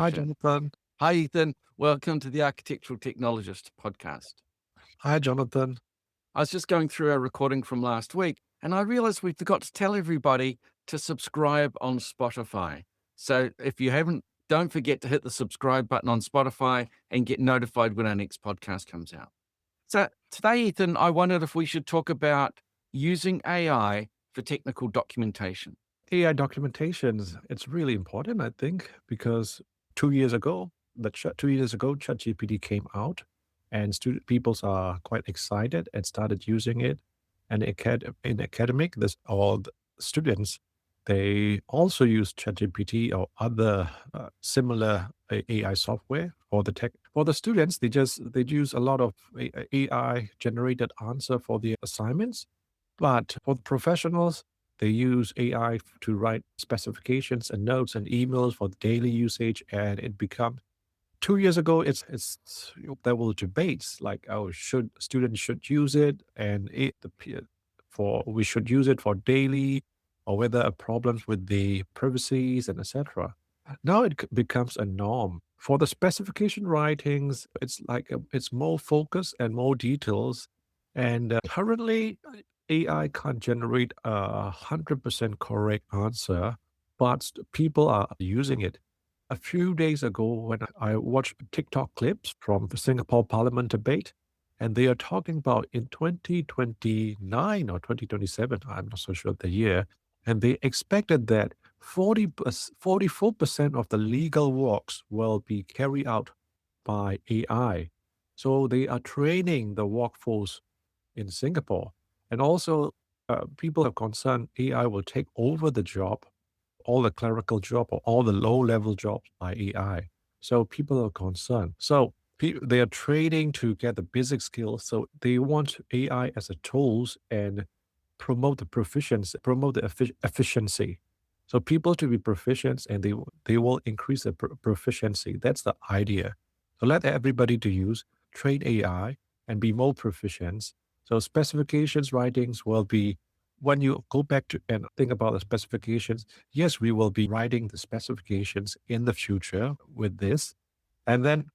Hi, Sure. Jonathan. Hi, Ethan. Welcome to the Architectural Technologist podcast. Hi, Jonathan. I was just going through our recording from last week and I realized we forgot to tell everybody to subscribe on Spotify. So if you haven't, don't forget to hit the subscribe button on Spotify and get notified when our next podcast comes out. So today, Ethan, I wondered if we should talk about using AI for technical documentation. AI documentations, it's really important, I think, because 2 years ago, 2 years ago, ChatGPT came out and student peoples are quite excited and started using it. And in academic, this all the students, they also use ChatGPT or other similar AI software for the tech. For the students, they use a lot of AI generated answer for the assignments. But for the professionals, they use AI to write specifications and notes and emails for daily usage, and it become 2 years ago. There were debates like, oh, should students should use it, and for we should use it for daily, or whether problems with the privacies and etc. Now becomes a norm for the specification writings. It's more focus and more details, and currently AI can't generate 100% correct answer, but people are using it. A few days ago, when I watched TikTok clips from the Singapore Parliament debate, and they are talking about in 2029 or 2027, I'm not so sure the year, and they expected that 44% of the legal works will be carried out by AI. So they are training the workforce in Singapore. And also, people are concerned AI will take over the job, all the clerical job or all the low-level jobs by AI. So people are concerned. So they are training to get the basic skills. So they want AI as a tools and promote the proficiency, promote the efficiency. So people to be proficient and they will increase the proficiency. That's the idea. So let everybody to use, train AI and be more proficient. So specifications writings will be when you go back to and think about the specifications, yes, we will be writing the specifications in the future with this. And then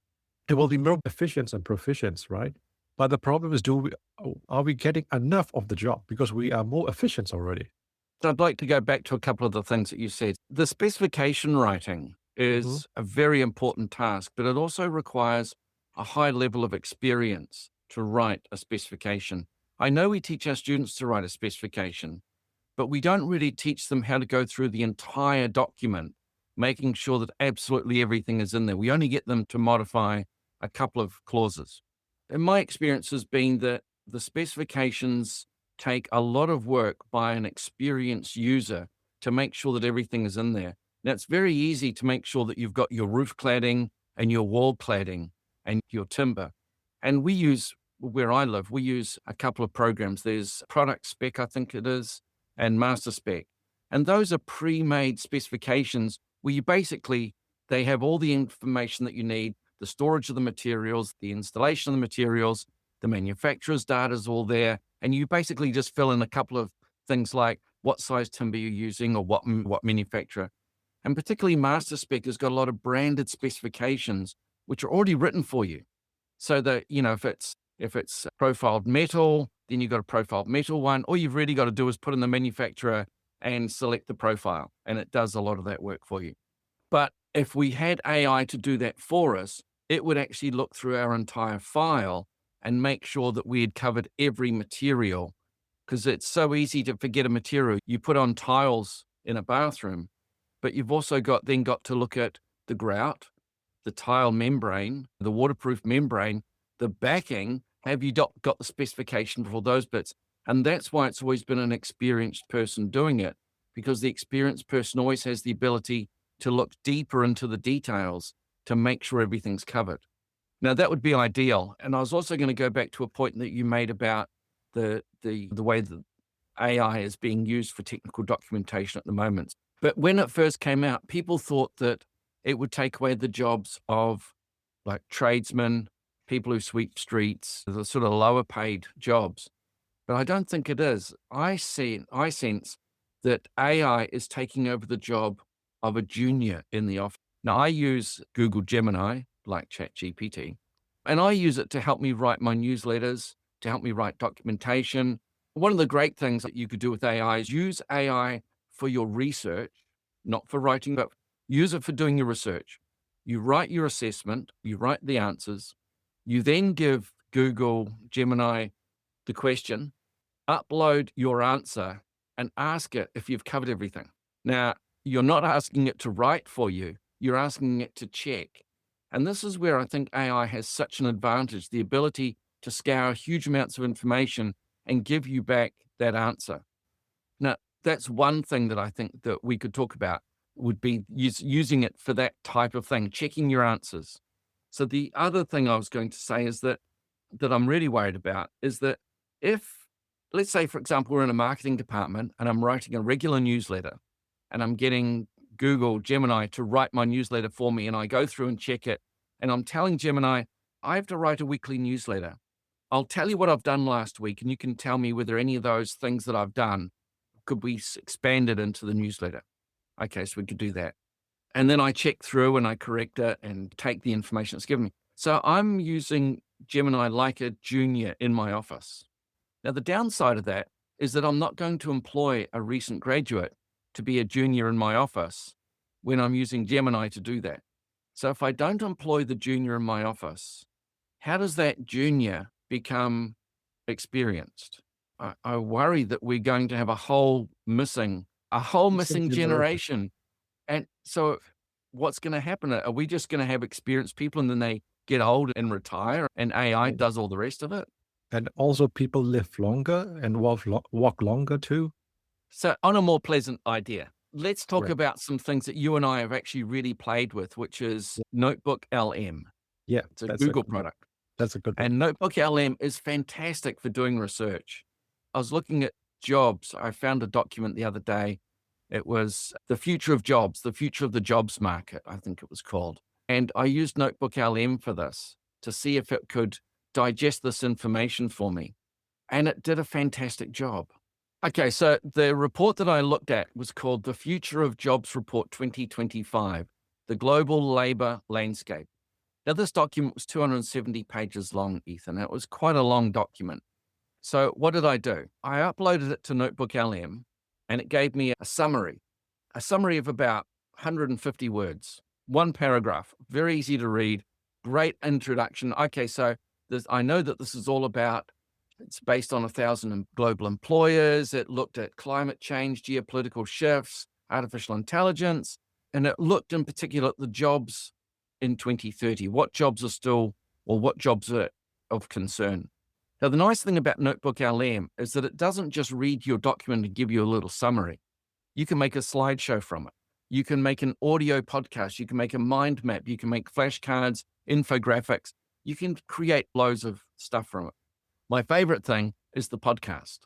it will be more efficient and proficient, right? But the problem is, are we getting enough of the job because we are more efficient already? So I'd like to go back to a couple of the things that you said. The specification writing Hmm. is a very important task, but it also requires a high level of experience to write a specification. I know we teach our students to write a specification, but we don't really teach them how to go through the entire document, making sure that absolutely everything is in there. We only get them to modify a couple of clauses. And my experience has been that the specifications take a lot of work by an experienced user to make sure that everything is in there. Now, it's very easy to make sure that you've got your roof cladding and your wall cladding and your timber. And we use, where I live, we use a couple of programs. There's Product Spec, I think it is, and Master Spec. And those are pre-made specifications where you basically, they have all the information that you need, the storage of the materials, the installation of the materials, the manufacturer's data is all there. And you basically just fill in a couple of things like what size timber you're using or what manufacturer. And particularly Master Spec has got a lot of branded specifications, which are already written for you. So that, if it's profiled metal, then you've got a profiled metal one. All you've really got to do is put in the manufacturer and select the profile, and it does a lot of that work for you. But if we had AI to do that for us, it would actually look through our entire file and make sure that we had covered every material, because it's so easy to forget a material. You put on tiles in a bathroom, but you've also got to look at the grout, the tile membrane, the waterproof membrane, the backing. Have you got the specification for all those bits? And that's why it's always been an experienced person doing it, because the experienced person always has the ability to look deeper into the details to make sure everything's covered. Now, that would be ideal. And I was also going to go back to a point that you made about the way that AI is being used for technical documentation at the moment. But when it first came out, people thought that it would take away the jobs of like tradesmen, people who sweep streets, the sort of lower paid jobs. But I don't think it is. I sense that AI is taking over the job of a junior in the office. Now, I use Google Gemini, like ChatGPT, and I use it to help me write my newsletters, to help me write documentation. One of the great things that you could do with AI is use AI for your research, not for writing, but use it for doing your research. You write your assessment, you write the answers, you then give Google Gemini the question, upload your answer, and ask it if you've covered everything. Now, you're not asking it to write for you, you're asking it to check. And this is where I think AI has such an advantage, the ability to scour huge amounts of information and give you back that answer. Now, that's one thing that I think that we could talk about would be using it for that type of thing, checking your answers. So the other thing I was going to say is that I'm really worried about is that if, let's say, for example, we're in a marketing department and I'm writing a regular newsletter and I'm getting Google Gemini to write my newsletter for me, and I go through and check it, and I'm telling Gemini, I have to write a weekly newsletter. I'll tell you what I've done last week, and you can tell me whether any of those things that I've done could be expanded into the newsletter. Okay, so we could do that. And then I check through and I correct it and take the information it's given me. So I'm using Gemini like a junior in my office. Now, the downside of that is that I'm not going to employ a recent graduate to be a junior in my office when I'm using Gemini to do that. So if I don't employ the junior in my office, how does that junior become experienced? I worry that we're going to have a whole missing Generation. generation. And so what's going to happen? Are we just going to have experienced people and then they get old and retire and AI And does all the rest of it? and also people live longer and walk longer too. So on a more pleasant idea, let's talk Right. about some things that you and I have actually really played with, which is Yeah. NotebookLM. Yeah, It's a that's a Google good one. product. That's a good one. And NotebookLM is fantastic for doing research. I was looking at jobs. I found a document the other day. It was the future of jobs, the future of the jobs market, I think it was called. And I used NotebookLM for this to see if it could digest this information for me. And it did a fantastic job. Okay, so the report that I looked at was called The Future of Jobs Report 2025, the Global Labor Landscape. Now, this document was 270 pages long, Ethan. It was quite a long document. So what did I do? I uploaded it to NotebookLM and it gave me a summary of about 150 words, one paragraph, very easy to read, great introduction. Okay, so I know that this is all about, it's based on 1,000 global employers. It looked at climate change, geopolitical shifts, artificial intelligence, and it looked in particular at the jobs in 2030, what jobs are still, or what jobs are of concern. Now, the nice thing about NotebookLM is that it doesn't just read your document and give you a little summary. You can make a slideshow from it. You can make an audio podcast. You can make a mind map. You can make flashcards, infographics. You can create loads of stuff from it. My favorite thing is the podcast,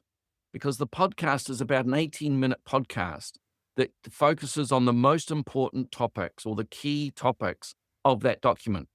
because the podcast is about an 18-minute podcast that focuses on the most important topics or the key topics of that document.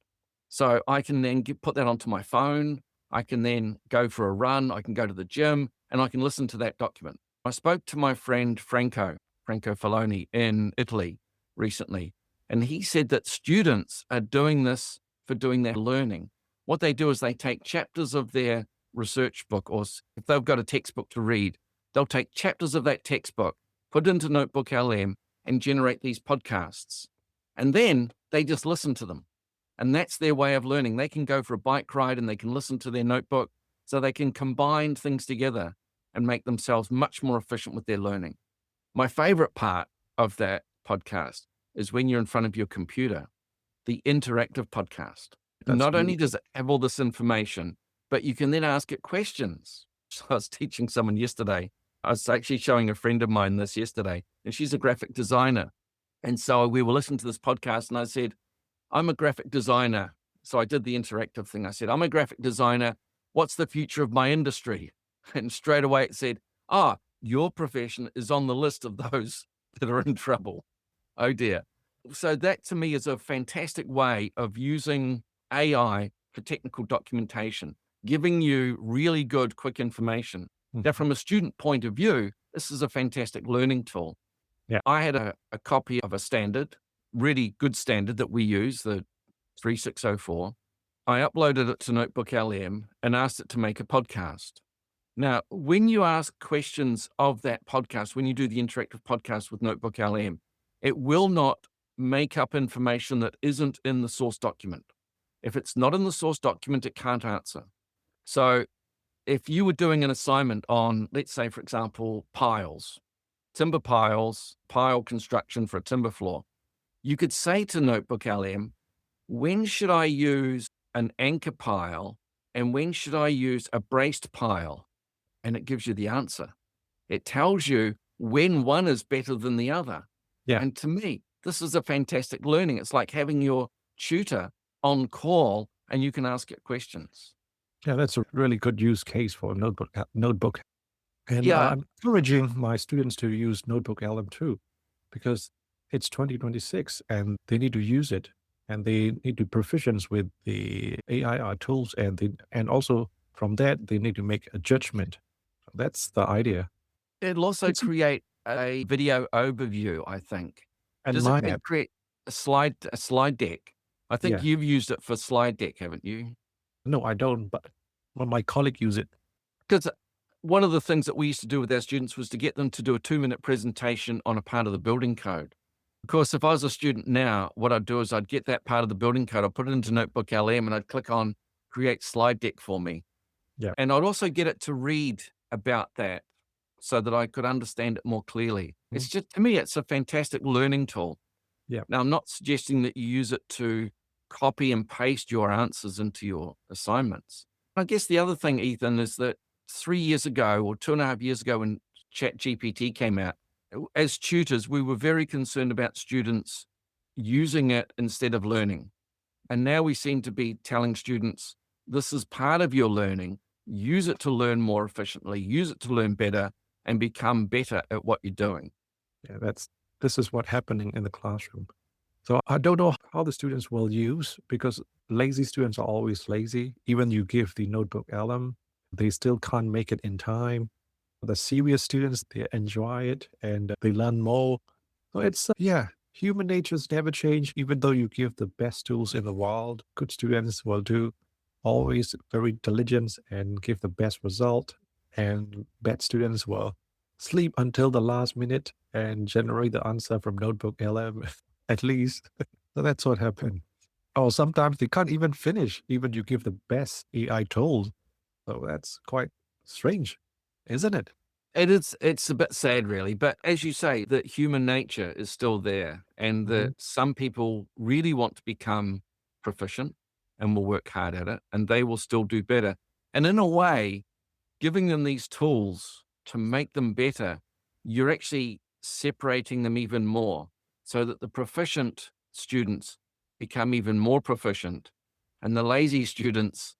So I can then put that onto my phone. I can then go for a run. I can go to the gym and I can listen to that document. I spoke to my friend Franco Falloni in Italy recently, and he said that students are doing this for doing their learning. What they do is they take chapters of their research book, or if they've got a textbook to read, they'll take chapters of that textbook, put it into NotebookLM and generate these podcasts. And then they just listen to them. And that's their way of learning. They can go for a bike ride and they can listen to their notebook, so they can combine things together and make themselves much more efficient with their learning. My favorite part of that podcast is when you're in front of your computer, the interactive podcast. That's Not really only does it have all this information, but you can then ask it questions. So I was teaching someone yesterday. I was actually showing a friend of mine this yesterday, and she's a graphic designer. And so we were listening to this podcast, and I said, I'm a graphic designer. So I did the interactive thing. I said, I'm a graphic designer. What's the future of my industry? And straight away it said, your profession is on the list of those that are in trouble. Oh dear. So that to me is a fantastic way of using AI for technical documentation, giving you really good, quick information. Now, from a student point of view, this is a fantastic learning tool. Yeah. I had a copy of a standard really good standard that we use, the 3604. I uploaded it to NotebookLM and asked it to make a podcast. Now, when you ask questions of that podcast, when you do the interactive podcast with NotebookLM, it will not make up information that isn't in the source document. If it's not in the source document, it can't answer. So if you were doing an assignment on, let's say, for example, piles, timber piles, pile construction for a timber floor, you could say to NotebookLM, when should I use an anchor pile and when should I use a braced pile? And it gives you the answer. It tells you when one is better than the other. Yeah. And to me, this is a fantastic learning. It's like having your tutor on call and you can ask it questions. Yeah, that's a really good use case for a notebook. And Yeah, I'm encouraging my students to use Notebook LM too, because it's 2026 and they need to use it and they need to proficiency with the AI tools and also from that they need to make a judgment. That's the idea. it'll also It's create a video overview, I think. and Does it my then app. create a slide deck? I think Yeah. you've used it for slide deck, haven't you? No, I don't, but well, my colleague use it. Because one of the things that we used to do with our students was to get them to do a 2-minute presentation on a part of the building code. Of course, if I was a student now, what I'd do is I'd get that part of the building code, I'd put it into NotebookLM and I'd click on create slide deck for me. Yeah. And I'd also get it to read about that so that I could understand it more clearly. It's just, to me, it's a fantastic learning tool. Yeah. Now, I'm not suggesting that you use it to copy and paste your answers into your assignments. I guess the other thing, Ethan, is that 3 years ago or 2.5 years ago when ChatGPT came out, as tutors, we were very concerned about students using it instead of learning. And now we seem to be telling students, this is part of your learning. Use it to learn more efficiently, use it to learn better and become better at what you're doing. Yeah, this is what happening in the classroom. So I don't know how the students will use because lazy students are always lazy. Even you give the notebook LM, they still can't make it in time. The serious students, they enjoy it and they learn more. So it's, yeah, human natures never change. Even though you give the best tools in the world, good students will do always very diligent and give the best result. And bad students will sleep until the last minute and generate the answer from notebook LM at least. So that's what happened. Or sometimes they can't even finish, even you give the best AI tools. So that's quite strange, isn't it? It's a bit sad really, but as you say, that human nature is still there and Mhm. that some people really want to become proficient and will work hard at it and they will still do better. And in a way, giving them these tools to make them better, you're actually separating them even more so that the proficient students become even more proficient and the lazy students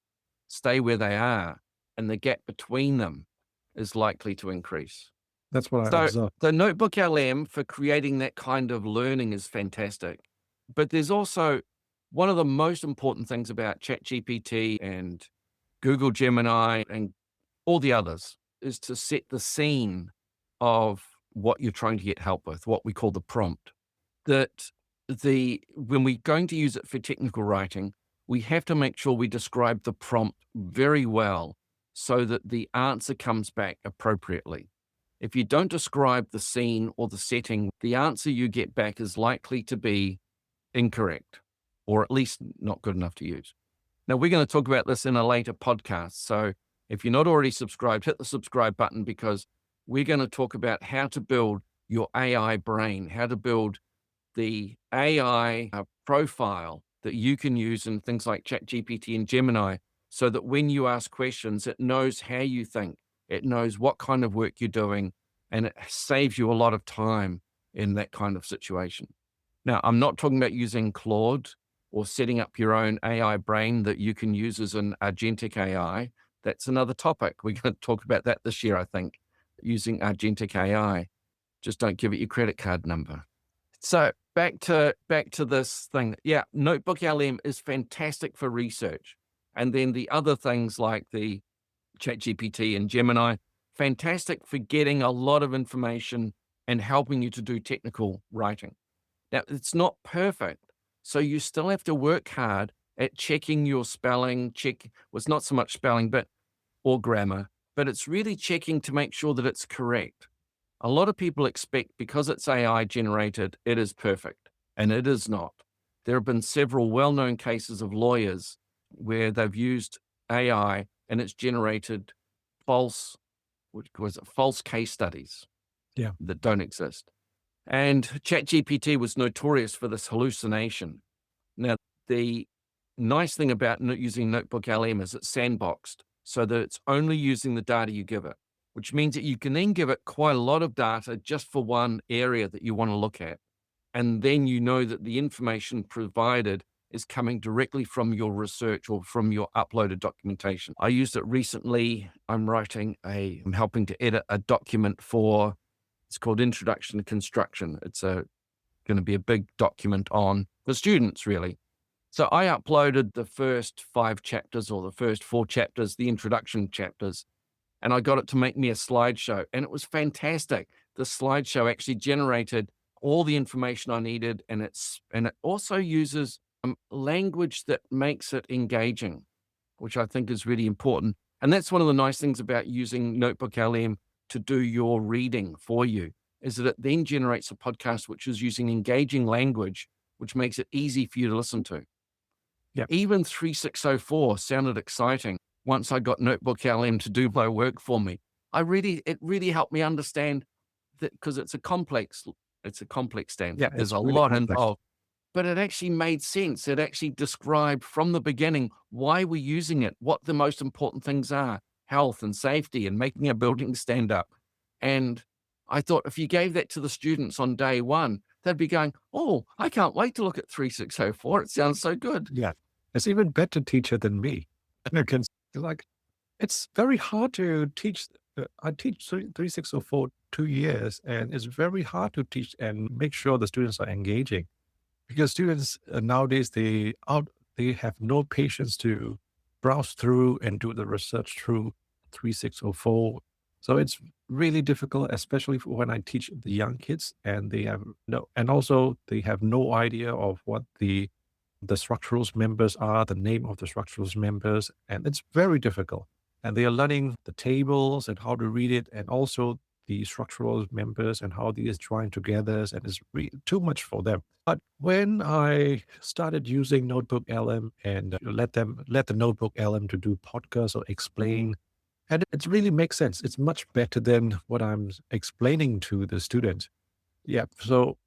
stay where they are and the gap between them is likely to increase. That's what I So observe. the Notebook LM for creating that kind of learning is fantastic. But there's also one of the most important things about ChatGPT and Google Gemini and all the others is to set the scene of what you're trying to get help with, what we call the prompt. That when we're going to use it for technical writing, we have to make sure we describe the prompt very well so that the answer comes back appropriately. If you don't describe the scene or the setting, the answer you get back is likely to be incorrect, or at least not good enough to use. Now, we're going to talk about this in a later podcast. So if you're not already subscribed, hit the subscribe button because we're going to talk about how to build your AI brain, how to build the AI profile that you can use in things like ChatGPT and Gemini so that when you ask questions, it knows how you think, it knows what kind of work you're doing, and it saves you a lot of time in that kind of situation. Now, I'm not talking about using Claude or setting up your own AI brain that you can use as an agentic AI. That's another topic. We're going to talk about that this year, I think, using agentic AI. Just don't give it your credit card number. So back to this thing. Yeah, NotebookLM is fantastic for research. And then the other things like the ChatGPT and Gemini, fantastic for getting a lot of information and helping you to do technical writing. Now, it's not perfect. So you still have to work hard at checking your spelling, well, it's not so much spelling, but or grammar, but it's really checking to make sure that it's correct. A lot of people expect because it's AI generated, it is perfect, and it is not. There have been several well known cases of lawyers where they've used AI and it's generated false, what was it, false case studies Yeah. that don't exist. And ChatGPT was notorious for this hallucination. Now, the nice thing about using NotebookLM is it's sandboxed so that it's only using the data you give it, which means that you can then give it quite a lot of data just for one area that you want to look at. And then you know that the information provided is coming directly from your research or from your uploaded documentation. I used it recently. I'm helping to edit a document for, it's called Introduction to Construction. It's going to be a big document on the students, really. So I uploaded the first 5 chapters or the first 4 chapters, the introduction chapters, and I got it to make me a slideshow. And it was fantastic. The slideshow actually generated all the information I needed, and it also uses language that makes it engaging, which I think is really important. And that's one of the nice things about using NotebookLM to do your reading for you, is that it then generates a podcast which is using engaging language, which makes it easy for you to listen to. Yeah. Even 3604 sounded exciting once I got NotebookLM to do my work for me. It really helped me understand that, because it's a complex Yeah. standard. There's It's a really lot complex. involved, but it actually made sense. It actually described from the beginning why we're using it, what the most important things are, health and safety and making a building stand up. And I thought if you gave that to the students on day one, they'd be going, "Oh, I can't wait to look at 3604. It sounds so good." Yeah. It's even better teacher than me. Because like it's very hard to teach. I teach 3604 2 years, and it's very hard to teach and make sure the students are engaging because students nowadays they have no patience to browse through and do the research through 3604. So it's really difficult, especially for when I teach the young kids, and they have no, and also they have no idea of what the structural members are, the name of the structural members, and it's very difficult. And they are learning the tables and how to read it, and also the structural members and how these join together, and it's really too much for them. But when I started using Notebook LM and let the Notebook LM to do podcasts or explain, and it really makes sense. It's much better than what I'm explaining to the student. Yeah. So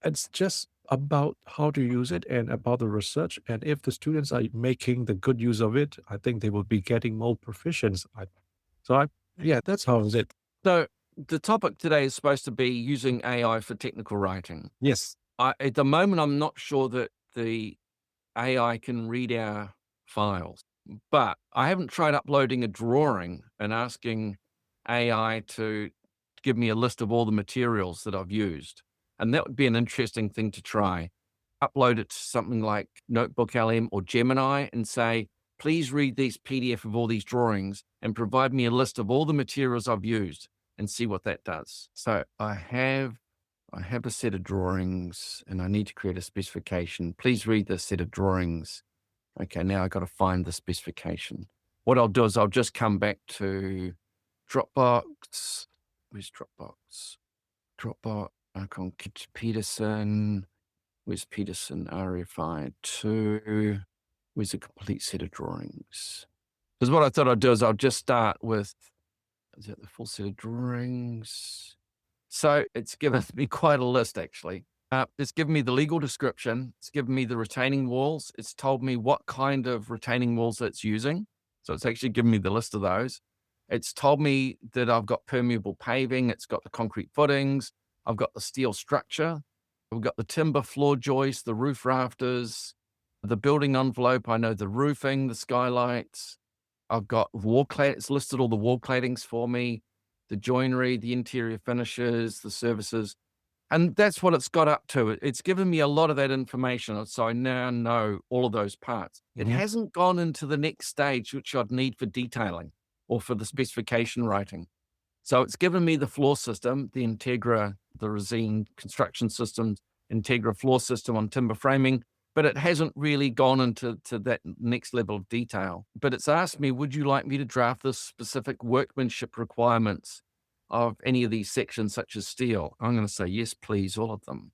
it's just about how to use it and about the research. And if the students are making the good use of it, I think they will be getting more proficiency. Yeah, that's how is it. So the topic today is supposed to be using AI for technical writing. Yes. At the moment, I'm not sure that the AI can read our files, but I haven't tried uploading a drawing and asking AI to give me a list of all the materials that I've used. And that would be an interesting thing to try. Upload it to something like NotebookLM or Gemini and say, please read these PDF of all these drawings and provide me a list of all the materials I've used, and see what that does. So I have a set of drawings and I need to create a specification. Please read this set of drawings. Okay, now I got to find the specification. What I'll do is I'll just come back to Dropbox. Where's Dropbox? Dropbox, icon, Peterson. Where's Peterson? RFI 2. Where's a complete set of drawings? Because what I thought I'd do is I'll just start with, is that the full set of drawings? So it's given me quite a list, actually. It's given me the legal description. It's given me the retaining walls. It's told me what kind of retaining walls it's using. So it's actually given me the list of those. It's told me that I've got permeable paving. It's got the concrete footings. I've got the steel structure. We've got the timber floor joist, the roof rafters, the building envelope. I know the roofing, the skylights. I've got wall clad. It's listed all the wall claddings for me, the joinery, the interior finishes, the services. And that's what it's got up to. It's given me a lot of that information. So I now know all of those parts. It Mhm. hasn't gone into the next stage, which I'd need for detailing or for the specification writing. So it's given me the floor system, the Integra, the Resine construction systems, Integra floor system on timber framing, but it hasn't really gone into that next level of detail. But it's asked me, would you like me to draft the specific workmanship requirements of any of these sections, such as steel? I'm going to say, yes, please, all of them.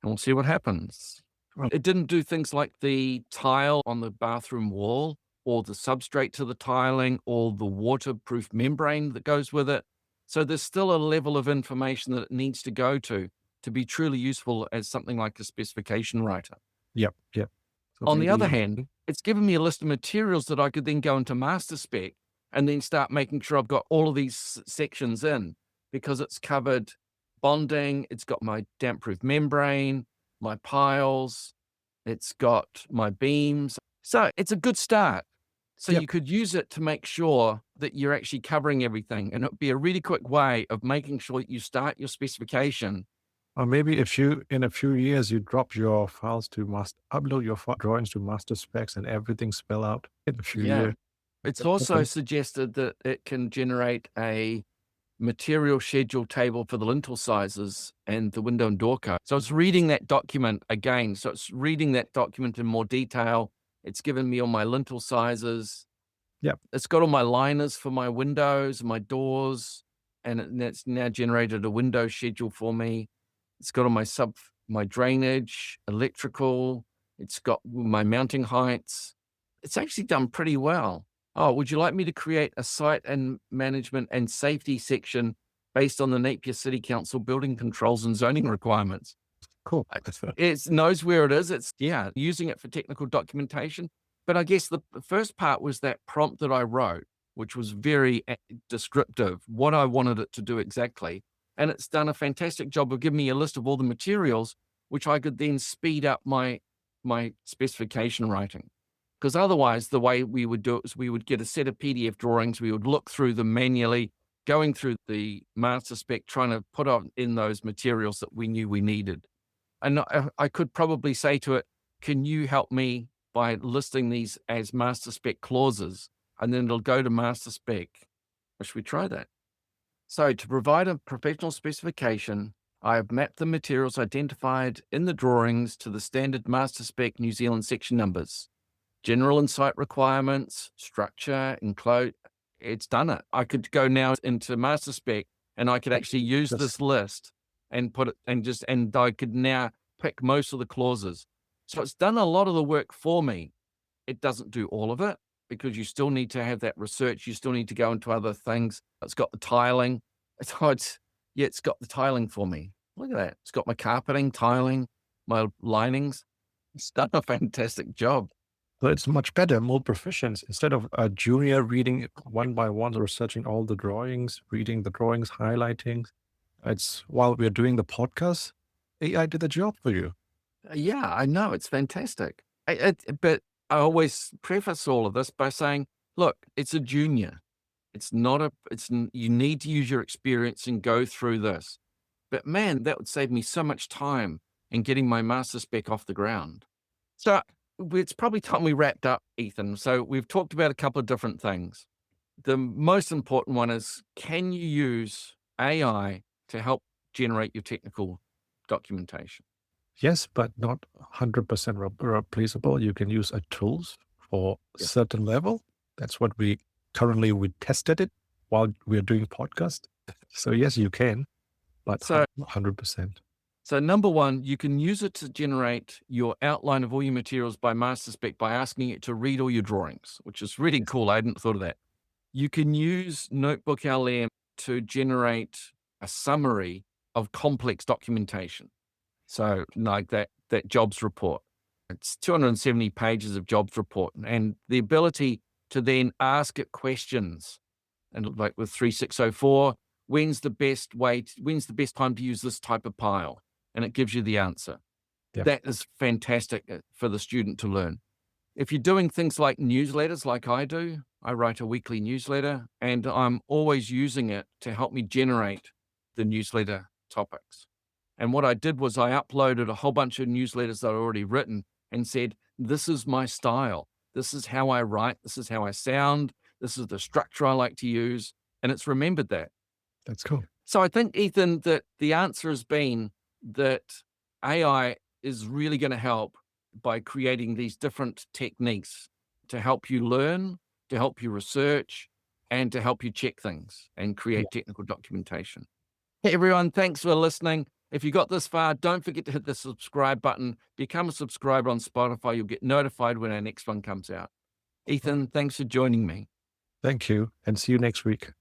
And we'll see what happens. Well, It didn't do things like the tile on the bathroom wall or the substrate to the tiling or the waterproof membrane that goes with it. So there's still a level of information that it needs to go to be truly useful as something like a specification writer. yep, yep. So On the other maybe, hand, it's given me a list of materials that I could then go into master spec and then start making sure I've got all of these sections in, because it's covered bonding, it's got my damp-proof membrane, my piles, it's got my beams. So it's a good start. So yep. you could use it to make sure that you're actually covering everything. And it'd be a really quick way of making sure that you start your specification. Or maybe if you, in a few years, you drop your files to upload your drawings to master specs and everything spell out in a few Yeah. years. It's That's also something. suggested that it can generate a material schedule table for the lintel sizes and the window and door code. So it's reading that document again. So it's reading that document in more detail. It's given me all my lintel sizes. Yep. It's got all my liners for my windows, my doors, and it's now generated a window schedule for me. It's got all my drainage, electrical. It's got my mounting heights. It's actually done pretty well. Oh, would you like me to create a site and management and safety section based on the Napier City Council building controls and zoning requirements? Cool. It knows where it is. It's, using it for technical documentation. But I guess the first part was that prompt that I wrote, which was very descriptive, what I wanted it to do exactly. And it's done a fantastic job of giving me a list of all the materials, which I could then speed up my specification writing. Because otherwise, the way we would do it is we would get a set of PDF drawings, we would look through them manually, going through the master spec, trying to put in those materials that we knew we needed. And I could probably say to it, can you help me by listing these as master spec clauses? And then it'll go to master spec. Or should we try that? So to provide a professional specification, I have mapped the materials identified in the drawings to the standard master spec New Zealand section numbers. General and site requirements, structure, enclosed. It's done it. I could go now into master spec and I could actually use this list and put it and I could now pick most of the clauses. So it's done a lot of the work for me. It doesn't do all of it because you still need to have that research. You still need to go into other things. It's got the tiling. It's got the tiling for me. Look at that. It's got my carpeting, tiling, my linings. It's done a fantastic job. So it's much better, more proficient. Instead of a junior reading it one by one, researching all the drawings, reading the drawings, highlighting. It's while we're doing the podcast, AI did the job for you. Yeah, I know. It's fantastic. But I always preface all of this by saying, look, it's a junior. It's not you need to use your experience and go through this. But man, that would save me so much time in getting my master spec off the ground. So it's probably time we wrapped up, Ethan. So we've talked about a couple of different things. The most important one is, can you use AI to help generate your technical documentation? Yes, but not 100% replaceable. You can use a tools for Yeah. certain level. That's what we tested it while we're doing podcast. So yes, you can, but So 100%. So number one, you can use it to generate your outline of all your materials by master spec by asking it to read all your drawings, which is really cool. I hadn't thought of that. You can use NotebookLM to generate a summary of complex documentation. So like that jobs report. It's 270 pages of jobs report, and the ability to then ask it questions. And like with 3604, when's the best time to use this type of pile? And it gives you the answer. Yep. That is fantastic for the student to learn. If you're doing things like newsletters, like I do, I write a weekly newsletter, and I'm always using it to help me generate the newsletter topics. And what I did was I uploaded a whole bunch of newsletters that I'd already written and said, this is my style. This is how I write. This is how I sound. This is the structure I like to use. And it's remembered that. That's cool. So I think, Ethan, that the answer has been that AI is really going to help by creating these different techniques to help you learn, to help you research, and to help you check things and Yeah. create technical documentation. Hey, everyone, thanks for listening. If you got this far, don't forget to hit the subscribe button. Become a subscriber on Spotify. You'll get notified when our next one comes out. All right. Ethan, thanks for joining me. Thank you, and see you next week.